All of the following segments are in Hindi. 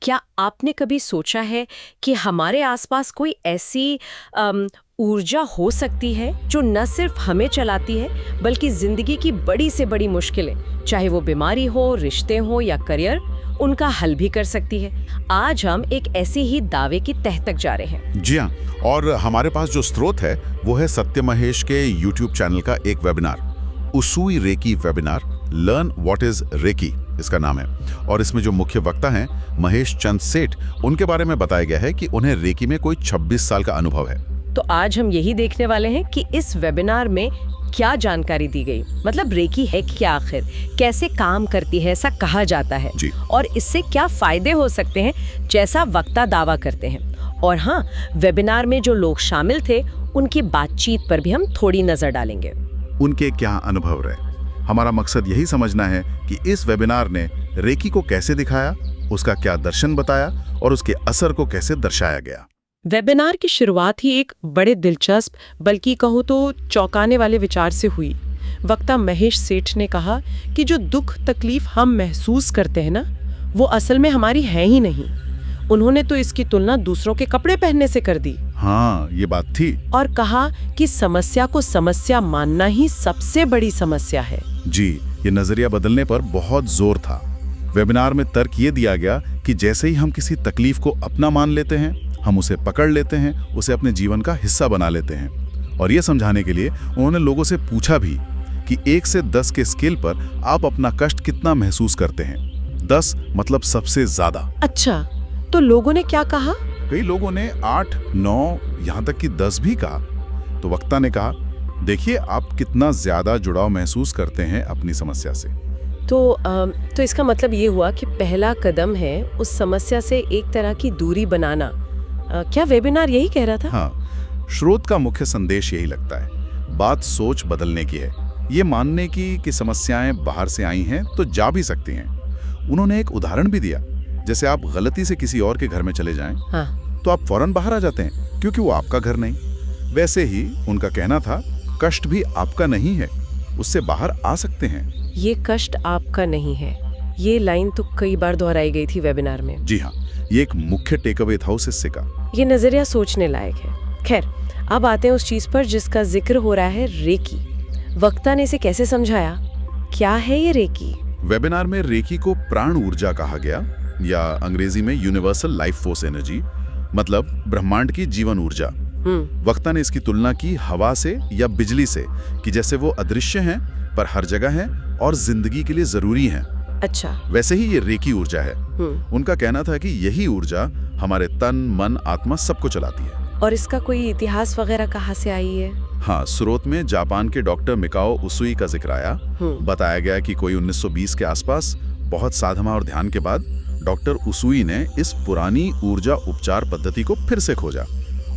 क्या आपने कभी सोचा है कि हमारे आसपास कोई ऐसी ऊर्जा हो सकती है जो न सिर्फ हमें चलाती है बल्कि जिंदगी की बड़ी से बड़ी मुश्किलें, चाहे वो बीमारी हो, रिश्ते हो या करियर, उनका हल भी कर सकती है। आज हम एक ऐसे ही दावे की तह तक जा रहे हैं। जी हाँ, और हमारे पास जो स्रोत है वो है सत्य महेश के YouTube चैनल का एक webinar, Usui reiki webinar, learn what is reiki इसका नाम है। और इसमें जो मुख्य वक्ता हैं महेश चंद सेठ, उनके बारे में बताया गया है कि उन्हें रेकी में कोई 26 साल का अनुभव है। तो आज हम यही देखने वाले हैं कि इस वेबिनार में क्या जानकारी दी गई, मतलब रेकी है क्या आखिर, कैसे काम करती है ऐसा कहा जाता है जी। और इससे क्या फायदे हो सकते हैं जैसा वक्ता दावा करते हैं। और हाँ, वेबिनार में जो लोग शामिल थे उनकी बातचीत पर भी हम थोड़ी नजर डालेंगे। उनके क्या अनुभव रहे। हमारा मकसद यही समझना है कि इस वेबिनार ने रेकी को कैसे दिखाया, उसका क्या दर्शन बताया और उसके असर को कैसे दर्शाया गया। वेबिनार की शुरुआत ही एक बड़े दिलचस्प, बल्कि कहूँ तो चौंकाने वाले विचार से हुई। वक्ता महेश सेठ ने कहा कि जो दुख तकलीफ हम महसूस करते हैं ना, वो असल में हमारी है ही नहीं। उन्होंने तो इसकी तुलना दूसरों के कपड़े पहनने से कर दी। हाँ, ये बात थी। और कहा कि समस्या को समस्या मानना ही सबसे बड़ी समस्या है। जी, ये नजरिया बदलने पर बहुत जोर था। वेबिनार में तर्क ये दिया गया कि जैसे ही हम किसी तकलीफ को अपना मान लेते हैं, हम उसे पकड़ लेते हैं, उसे अपने जीवन का हिस्सा बना लेते हैं। और ये समझाने के लिए उन्होंने लोगों से पूछा भी कि 1 से 10 के स्केल पर आप अपना कष्ट कितना महसूस करते हैं। 10 मतलब सबसे ज्यादा। अच्छा, तो लोगों ने क्या कहा? कई लोगों ने 8, 9, यहाँ तक कि 10 भी कहा। तो वक्ता ने कहा, देखिए आप कितना ज्यादा जुड़ाव महसूस करते हैं अपनी समस्या से। तो इसका मतलब ये हुआ कि पहला कदम है उस समस्या से एक तरह की दूरी बनाना। क्या वेबिनार यही कह रहा था? हाँ, स्रोत का मुख्य संदेश यही लगता है। बात सोच बदलने की है, ये मानने की कि समस्याएं बाहर से आई हैं तो जा भी सकती हैं। उन्होंने एक उदाहरण भी दिया, जैसे आप गलती से किसी और के घर में चले जाएं, हाँ। तो आप फौरन बाहर आ जाते हैं क्योंकि वो आपका घर नहीं। वैसे ही उनका कहना था, कष्ट भी आपका नहीं है, उससे बाहर आ सकते हैं। ये कष्ट आपका नहीं है, ये लाइन तो कई बार दोहराई गई थी वेबिनार में। जी हाँ, ये एक मुख्य टेकअवे था उस हिस्से का। ये नजरिया सोचने लायक है। खैर, अब आते हैं उस चीज पर जिसका जिक्र हो रहा है, रेकी। वक्ता ने इसे कैसे समझाया? क्या है ये रेकी? वेबिनार में रेकी को प्राण ऊर्जा कहा गया, या अंग्रेजी में यूनिवर्सल लाइफ फोर्स एनर्जी, मतलब ब्रह्मांड की जीवन ऊर्जा। वक्ता ने इसकी तुलना की हवा से या बिजली से, कि जैसे वो अदृश्य हैं पर हर जगह हैं और जिंदगी के लिए जरूरी हैं। अच्छा। वैसे ही ये रेकी ऊर्जा है। उनका कहना था कि यही ऊर्जा हमारे तन, मन, आत्मा सबको चलाती है। और इसका कोई इतिहास वगैरह कहाँ से आई है? हाँ, स्रोत में जापान के डॉक्टर मिकाओ उसूई का जिक्र आया। बताया गया कि कोई 1920 के आसपास बहुत साधना और ध्यान के बाद डॉक्टर उसूई ने इस पुरानी ऊर्जा उपचार पद्धति को फिर से खोजा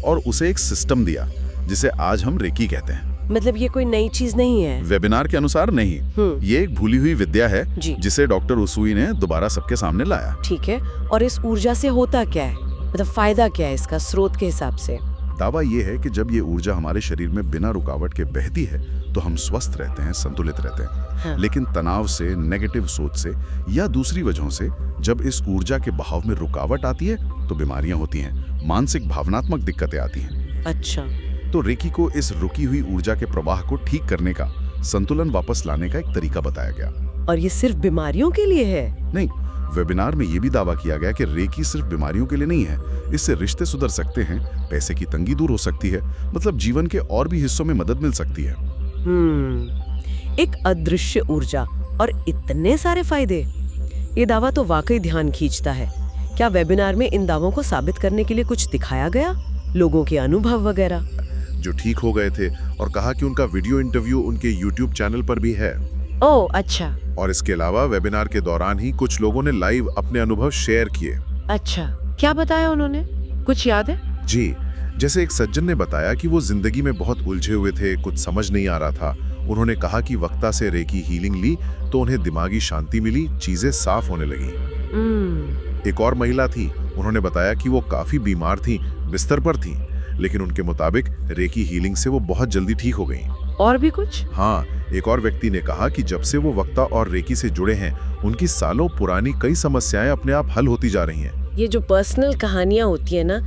और उसे एक सिस्टम दिया जिसे आज हम रेकी कहते हैं। मतलब ये कोई नई चीज नहीं है? वेबिनार के अनुसार नहीं, ये एक भूली हुई विद्या है जिसे डॉक्टर उसूई ने दोबारा सबके सामने लाया। ठीक है, और इस ऊर्जा से होता क्या है, मतलब फायदा क्या है इसका स्रोत के हिसाब से? दावा ये है कि जब ये ऊर्जा हमारे शरीर में बिना रुकावट के बहती है तो हम स्वस्थ रहते हैं, संतुलित रहते हैं। हाँ। लेकिन तनाव से, नेगेटिव सोच से या दूसरी वजहों से जब इस ऊर्जा के बहाव में रुकावट आती है तो बीमारियां होती हैं, मानसिक भावनात्मक दिक्कतें आती हैं। अच्छा। तो रेकी को इस रुकी हुई ऊर्जा के प्रवाह को ठीक करने का, संतुलन वापस लाने का एक तरीका बताया गया। और ये सिर्फ बीमारियों के लिए है? नहीं, वेबिनार में ये भी दावा किया गया कि रेकी सिर्फ बीमारियों के लिए नहीं है, इससे रिश्ते सुधर सकते हैं, पैसे की तंगी दूर हो सकती है, मतलब जीवन के और भी हिस्सों में मदद मिल सकती है। एक अदृश्य ऊर्जा और इतने सारे फायदे, ये दावा तो वाकई ध्यान खींचता है। क्या वेबिनार में इन दावों को साबित करने के लिए कुछ दिखाया गया, लोगों के अनुभव वगैरह? जो ठीक हो गए थे, और कहा कि उनका वीडियो इंटरव्यू उनके YouTube चैनल पर भी है। ओह अच्छा। और इसके अलावा वेबिनार के दौरान ही कुछ लोगों ने लाइव अपने अनुभव शेयर किए। अच्छा, क्या बताया उन्होंने, कुछ याद है? जी, जैसे एक सज्जन ने बताया कि वो जिंदगी में बहुत उलझे हुए थे, कुछ समझ नहीं आ रहा था। उन्होंने कहा कि वक्ता से रेकी हीलिंग ली तो उन्हें दिमागी शांति मिली, चीजें साफ होने लगी। एक और महिला थी, उन्होंने बताया कि वो काफी बीमार थी, बिस्तर पर थी, लेकिन उनके मुताबिक रेकी हीलिंग से वो बहुत जल्दी ठीक हो गईं। और भी कुछ? हाँ, एक और व्यक्ति ने कहा कि जब से वो वक्ता और रेकी से जुड़े हैं, उनकी सालों पुरानी कई समस्याएं अपने आप हल होती जा रही हैं। ये जो पर्सनल कहानियां होती है ना,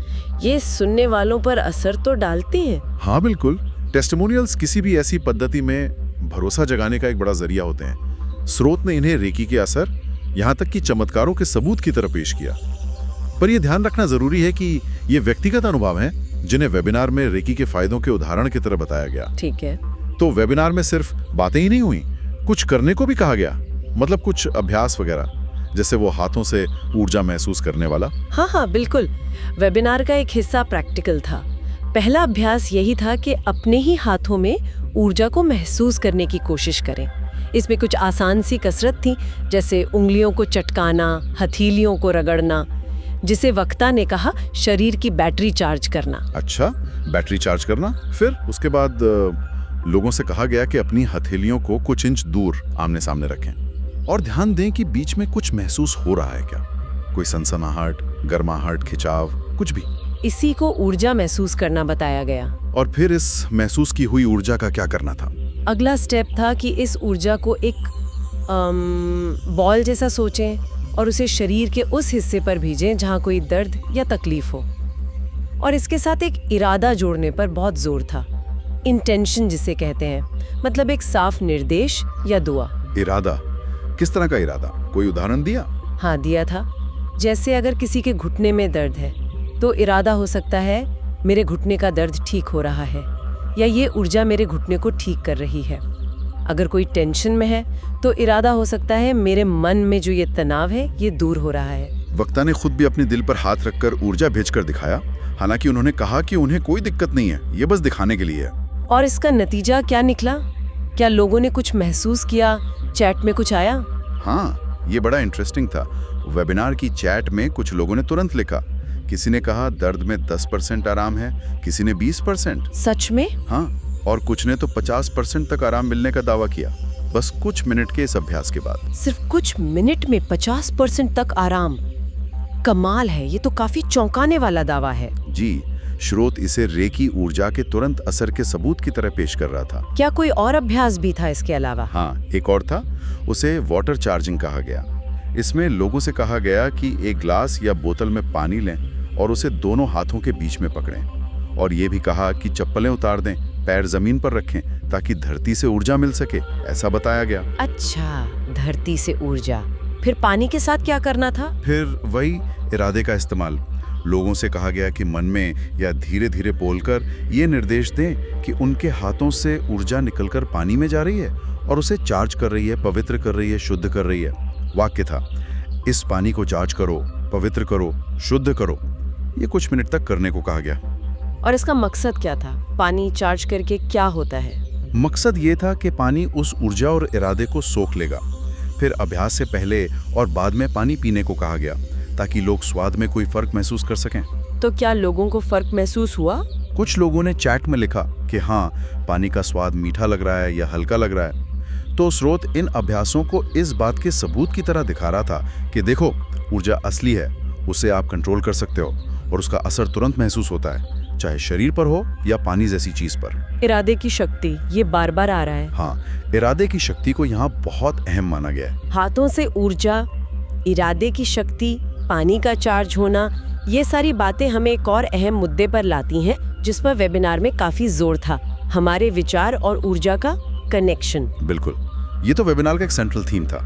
ये सुनने वालों पर असर तो डालती हैं। हाँ बिल्कुल, टेस्टिमोनियल्स किसी भी ऐसी पद्धति में भरोसा जगाने का एक बड़ा जरिया होते हैं। स्रोत ने इन्हें रेकी के असर, यहाँ तक कि चमत्कारों के सबूत की तरह पेश किया। पर यह ध्यान रखना जरूरी है कि ये व्यक्तिगत अनुभव हैं जिन्हें वेबिनार में रेकी के फायदों के उदाहरण की तरह बताया गया। ठीक है। तो वेबिनार में सिर्फ बातें ही नहीं हुई, कुछ करने को भी कहा गया, मतलब कुछ अभ्यास वगैरह, जैसे वो हाथों से ऊर्जा महसूस करने वाला। हाँ, बिल्कुल। वेबिनार का एक हिस्सा प्रैक्टिकल था। पहला अभ्यास यही था कि अपने ही हाथों में ऊर्जा को महसूस करने की कोशिश करें। इसमें कुछ आसान सी कसरत थी, जैसे उंगलियों को चटकाना, हथेलियों को रगड़ना, जिसे वक्ता ने कहा शरीर की बैटरी चार्ज करना। अच्छा, बैटरी चार्ज करना। फिर उसके बाद लोगों से कहा गया कि अपनी हथेलियों को कुछ इंच दूर आमने सामने रखें और ध्यान दें कि बीच में कुछ महसूस हो रहा है क्या, कोई सनसनाहट, गर्माहट, खिंचाव, कुछ भी। इसी को ऊर्जा महसूस करना बताया गया। और फिर इस महसूस की हुई ऊर्जा का क्या करना था? अगला स्टेप था कि इस ऊर्जा को एक बॉल जैसा सोचें और उसे शरीर के उस हिस्से पर भेजें जहां कोई दर्द या तकलीफ हो। और इसके साथ एक इरादा जोड़ने पर बहुत जोर था, इंटेंशन जिसे कहते हैं, मतलब एक साफ निर्देश या दुआ। इरादा? किस तरह का इरादा? कोई उदाहरण दिया? हाँ, दिया था। जैसे अगर किसी के घुटने में दर्द है तो इरादा हो सकता है मेरे घुटने का दर्द ठीक हो रहा है, या ये ऊर्जा मेरे घुटने को ठीक कर रही है। अगर कोई टेंशन में है तो इरादा हो सकता है मेरे मन में जो ये तनाव है ये दूर हो रहा है। वक्ता ने खुद भी अपने दिल पर हाथ रखकर ऊर्जा भेजकर दिखाया, हालांकि उन्होंने कहा कि उन्हें कोई दिक्कत नहीं है, ये बस दिखाने के लिए है। और इसका नतीजा क्या निकला? क्या लोगों ने कुछ महसूस किया? चैट में कुछ आया? हाँ, ये बड़ा इंटरेस्टिंग था। वेबिनार की चैट में कुछ लोगों ने तुरंत लिखा। किसी ने कहा दर्द में 10% आराम है, किसी ने 20%। सच में? हाँ, और कुछ ने तो 50% तक आराम मिलने का दावा किया, बस कुछ मिनट के इस अभ्यास के बाद। सिर्फ कुछ मिनट में 50% तक आराम? कमाल है, ये तो काफी चौंकाने वाला दावा है। जी, स्रोत इसे रेकी ऊर्जा के तुरंत असर के सबूत की तरह पेश कर रहा था। क्या कोई और अभ्यास भी था इसके अलावा? हाँ, एक और था, उसे वाटर चार्जिंग कहा गया। इसमें लोगों से कहा गया कि एक ग्लास या बोतल में पानी लें और उसे दोनों हाथों के बीच में पकड़ें, और ये भी कहा कि चप्पलें उतार दें, पैर जमीन पर रखें ताकि धरती से ऊर्जा मिल सके, ऐसा बताया गया। अच्छा, धरती से ऊर्जा। फिर पानी के साथ क्या करना था? फिर वही इरादे का इस्तेमाल। लोगों से कहा गया कि मन में या धीरे धीरे बोलकर ये निर्देश दें कि उनके हाथों से ऊर्जा निकलकर पानी में जा रही है और उसे चार्ज कर रही है, पवित्र कर रही है, शुद्ध कर रही है। वाक्य था, इस पानी को चार्ज करो, पवित्र करो, शुद्ध करो। ये कुछ मिनट तक करने को कहा गया। और इसका मकसद क्या था? पानी चार्ज करके क्या होता है? मकसद ये था कि पानी उस ऊर्जा और इरादे को सोख लेगा। फिर अभ्यास से पहले और बाद में पानी पीने को कहा गया ताकि लोग स्वाद में कोई फर्क महसूस कर सकें। तो क्या लोगों को फर्क महसूस हुआ? कुछ लोगों ने चैट में लिखा कि हाँ, पानी का स्वाद मीठा लग रहा है या हल्का लग रहा है। तो स्रोत इन अभ्यासों को इस बात के सबूत की तरह दिखा रहा था कि देखो, ऊर्जा असली है, उसे आप कंट्रोल कर सकते हो और उसका असर तुरंत महसूस होता है, चाहे शरीर पर हो या पानी जैसी चीज पर। इरादे की शक्ति, ये बार बार आ रहा है। हाँ, इरादे की शक्ति को यहाँ बहुत अहम माना गया है। हाथों से ऊर्जा, इरादे की शक्ति, पानी का चार्ज होना, ये सारी बातें हमें एक और अहम मुद्दे पर लाती हैं जिस पर वेबिनार में काफी जोर था, हमारे विचार और ऊर्जा का कनेक्शन। बिल्कुल, ये तो वेबिनार का एक सेंट्रल थीम था।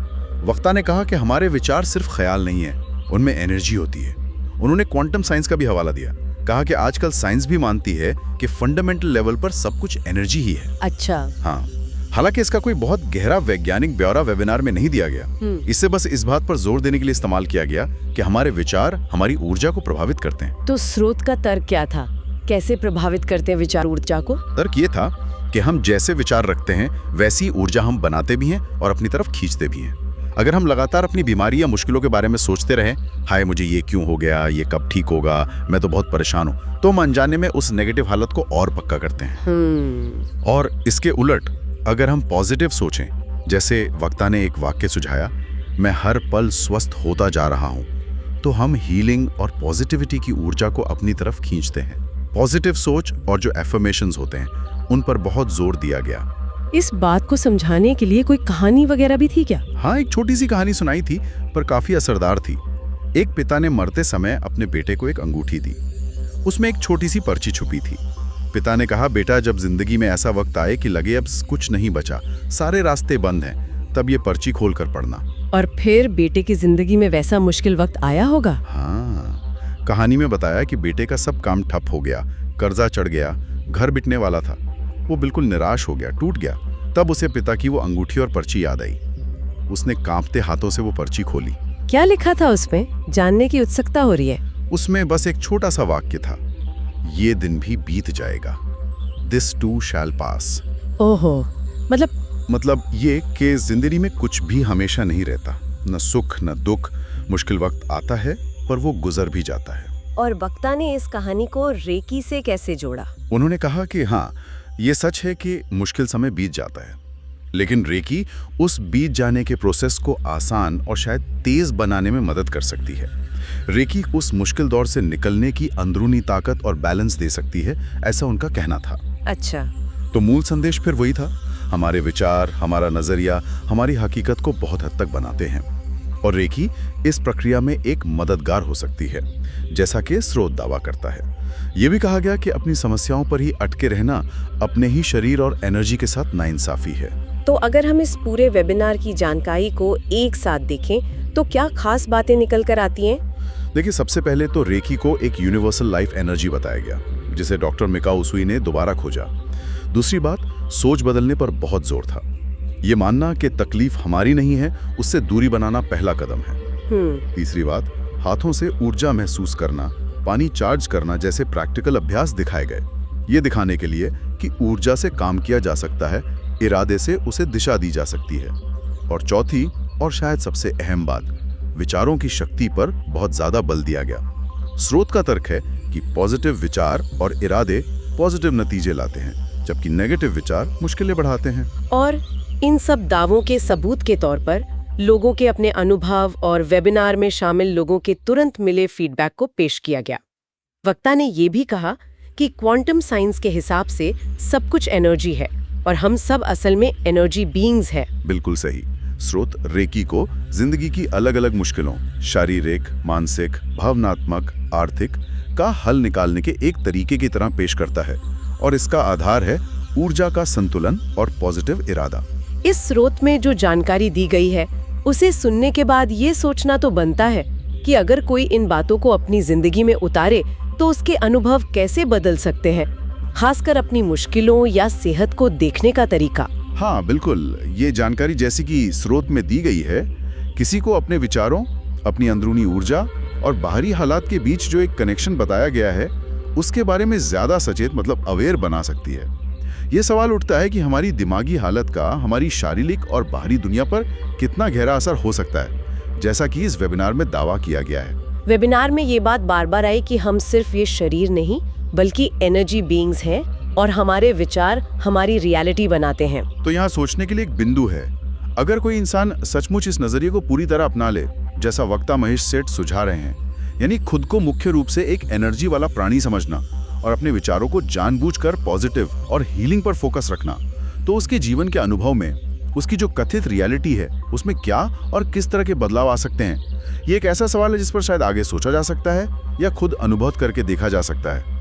वक्ता ने कहा कि हमारे विचार सिर्फ ख्याल नहीं है, उनमें एनर्जी होती है। उन्होंने क्वांटम साइंस का भी हवाला दिया, कहा कि आजकल साइंस भी मानती है कि फंडामेंटल लेवल पर सब कुछ एनर्जी ही है। अच्छा। हाँ, हालांकि इसका कोई बहुत गहरा वैज्ञानिक ब्यौरा वेबिनार में नहीं दिया गया। इससे बस इस बात पर जोर देने के लिए इस्तेमाल किया गया कि हमारे विचार हमारी ऊर्जा को प्रभावित करते हैं। तो स्रोत का तर्क क्या था? कैसे प्रभावित करते हैं विचार ऊर्जा को? तर्क ये था कि हम जैसे विचार रखते हैं वैसी ऊर्जा हम बनाते भी हैं और अपनी तरफ खींचते भी हैं। अगर हम लगातार अपनी बीमारी या मुश्किलों के बारे में सोचते रहें, हाय मुझे ये क्यों हो गया, ये कब ठीक होगा, मैं तो बहुत परेशान हूँ, तो हम अनजाने में उस नेगेटिव हालत को और पक्का करते हैं। और इसके उलट अगर हम पॉजिटिव सोचें, जैसे वक्ता ने एक वाक्य सुझाया, मैं हर पल स्वस्थ होता जा रहा हूँ, तो हम हीलिंग और पॉजिटिविटी की ऊर्जा को अपनी तरफ खींचते हैं। पॉजिटिव सोच और जो एफर्मेशंस होते हैं उन पर बहुत जोर दिया गया। इस बात को समझाने के लिए कोई कहानी वगैरह भी थी क्या? हाँ, एक छोटी सी कहानी सुनाई थी पर काफी असरदार थी। एक पिता ने मरते समय अपने बेटे को एक अंगूठी दी। उसमें एक छोटी सी पर्ची छुपी थी। पिता ने कहा, बेटा, जब जिंदगी में ऐसा वक्त आए कि लगे अब कुछ नहीं बचा, सारे रास्ते बंद हैं, तब ये पर्ची खोलकर पढ़ना। और फिर बेटे की जिंदगी में वैसा मुश्किल वक्त आया होगा? हाँ, कहानी में बताया कि बेटे का सब काम ठप हो गया, कर्जा चढ़ गया, घर बिकने वाला था। वो बिल्कुल निराश हो गया, टूट गया। तब उसे पिता की वो अंगूठी और पर्ची याद आई। उसने कांपते हाथों से वो पर्ची खोली। क्या लिखा था उसमें? जानने की उत्सुकता हो रही है। उसमें बस एक छोटा सा वाक्य था, ये दिन भी बीत जाएगा, दिस टू शैल पास। ओहो, मतलब ये कि जिंदगी में कुछ भी हमेशा नहीं रहता, न सुख न दुख। मुश्किल वक्त आता है पर वो गुजर भी जाता है। और वक्ता ने इस कहानी को रेकी से कैसे जोड़ा? उन्होंने कहा कि हाँ, ये सच है कि मुश्किल समय बीत जाता है, लेकिन रेकी उस बीत जाने के प्रोसेस को आसान और शायद तेज बनाने में मदद कर सकती है। रेकी उस मुश्किल दौर से निकलने की अंदरूनी ताकत और बैलेंस दे सकती है, ऐसा उनका कहना था। अच्छा, तो मूल संदेश फिर वही था, हमारे विचार, हमारा नजरिया हमारी हकीकत को बहुत हद तक बनाते हैं, और रेकी इस प्रक्रिया में एक मददगार हो सकती है, जैसा कि स्रोत दावा करता है। ये भी कहा गया कि अपनी समस्याओं पर ही अटके रहना अपने ही शरीर और एनर्जी के साथ नाइंसाफी है। तो अगर हम इस पूरे वेबिनार की जानकारी को एक साथ देखें तो क्या खास बातें निकल कर आती हैं? देखिए, सबसे पहले तो रेकी को एक यूनिवर्सल लाइफ एनर्जी बताया गया, जिसे डॉक्टर मिकाओ उसूई ने दोबारा खोजा। दूसरी बात, सोच बदलने पर बहुत जोर था। ये मानना कि तकलीफ हमारी नहीं है, उससे दूरी बनाना पहला कदम है। तीसरी बात, हाथों से ऊर्जा महसूस करना, पानी चार्ज करना जैसे प्रैक्टिकल अभ्यास दिखाए गए, ये दिखाने के लिए कि ऊर्जा से काम किया जा सकता है, इरादे से उसे दिशा दी जा सकती है। और चौथी और शायद सबसे अहम बात, विचारों की शक्ति पर बहुत ज्यादा बल दिया गया। स्रोत का तर्क है कि पॉजिटिव विचार और इरादे पॉजिटिव नतीजे लाते हैं, जबकि नेगेटिव विचार मुश्किलें बढ़ाते हैं। और इन सब दावों के सबूत के तौर पर लोगों के अपने अनुभव और वेबिनार में शामिल लोगों के तुरंत मिले फीडबैक को पेश किया गया। वक्ता ने ये भी कहा कि क्वांटम साइंस के हिसाब से सब कुछ एनर्जी है और हम सब असल में एनर्जी बीइंग्स हैं। बिल्कुल सही। स्रोत रेकी को जिंदगी की अलग अलग मुश्किलों, शारीरिक, मानसिक, भावनात्मक, आर्थिक का हल निकालने के एक तरीके की तरह पेश करता है, और इसका आधार है ऊर्जा का संतुलन और पॉजिटिव इरादा। इस स्रोत में जो जानकारी दी गई है, उसे सुनने के बाद ये सोचना तो बनता है कि अगर कोई इन बातों को अपनी जिंदगी में उतारे तो उसके अनुभव कैसे बदल सकते हैं, खासकर अपनी मुश्किलों या सेहत को देखने का तरीका। हाँ बिल्कुल, ये जानकारी जैसी कि स्रोत में दी गई है, किसी को अपने विचारों, अपनी अंदरूनी ऊर्जा और बाहरी हालात के बीच जो एक कनेक्शन बताया गया है, उसके बारे में ज्यादा सचेत मतलब अवेयर बना सकती है। ये सवाल उठता है कि हमारी दिमागी हालत का हमारी शारीरिक और बाहरी दुनिया पर कितना गहरा असर हो सकता है, जैसा कि इस वेबिनार में दावा किया गया है। वेबिनार में ये बात बार बार आई कि हम सिर्फ ये शरीर नहीं बल्कि एनर्जी बीइंग्स हैं और हमारे विचार हमारी रियलिटी बनाते हैं। तो यहाँ सोचने के लिए एक बिंदु है। अगर कोई इंसान सचमुच इस नजरिए को पूरी तरह अपना ले, जैसा वक्ता महेश सेठ सुझा रहे हैं, यानी खुद को मुख्य रूप से एक एनर्जी वाला प्राणी समझना और अपने विचारों को जानबूझकर पॉजिटिव और हीलिंग पर फोकस रखना, तो उसके जीवन के अनुभव में उसकी जो कथित रियलिटी है उसमें क्या और किस तरह के बदलाव आ सकते हैं, ये एक ऐसा सवाल है जिस पर शायद आगे सोचा जा सकता है या खुद अनुभव करके देखा जा सकता है।